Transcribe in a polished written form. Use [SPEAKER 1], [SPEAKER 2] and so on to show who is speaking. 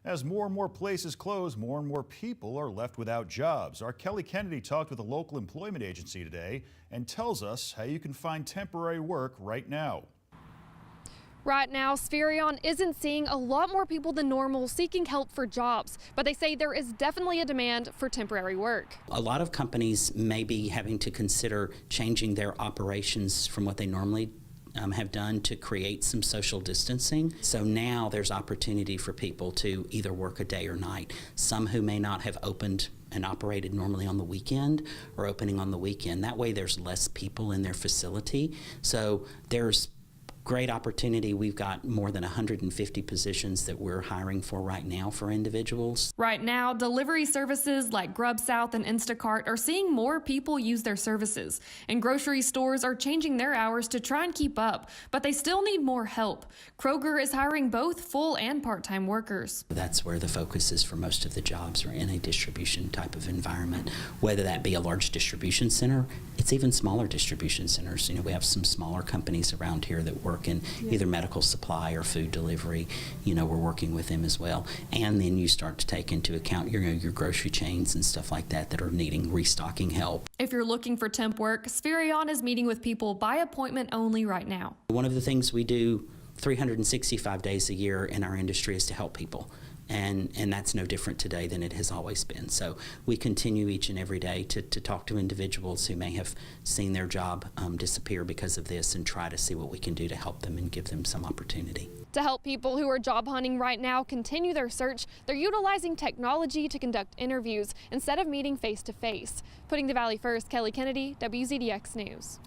[SPEAKER 1] As more and more places close, more and more people are left without jobs. Our Kelly Kennedy talked with a local employment agency today and tells us how you can find temporary work right now.
[SPEAKER 2] Right now, Spherion isn't seeing a lot more people than normal seeking help for jobs, but they say there is definitely a demand for temporary work.
[SPEAKER 3] A lot of companies may be having to consider changing their operations from what they normally have done to create some social distancing. So now there's opportunity for people to either work a day or night. Some who may not have opened and operated normally on the weekend are opening on the weekend. That way there's less people in their facility. So there's great opportunity. We've got more than 150 positions that we're hiring for right now for individuals.
[SPEAKER 2] Right now, delivery services like Grub South and Instacart are seeing more people use their services, and grocery stores are changing their hours to try and keep up, but they still need more help. Kroger is hiring both full and part-time workers.
[SPEAKER 3] That's where the focus is for most of the jobs, are in a distribution type of environment, whether that be a large distribution center. It's even smaller distribution centers. You know, we have some smaller companies around here that work in either medical supply or food delivery. You know, we're working with them as well. And then you start to take into account your grocery chains and stuff like that that are needing restocking help.
[SPEAKER 2] If you're looking for temp work, Spherion is meeting with people by appointment only right now.
[SPEAKER 3] One of the things we do 365 days a year in our industry is to help people. And that's no different today than it has always been. So we continue each and every day to talk to individuals who may have seen their job disappear because of this and try to see what we can do to help them and give them some opportunity.
[SPEAKER 2] To help people who are job hunting right now continue their search, they're utilizing technology to conduct interviews instead of meeting face-to-face. Putting the Valley first, Kelly Kennedy, WZDX News.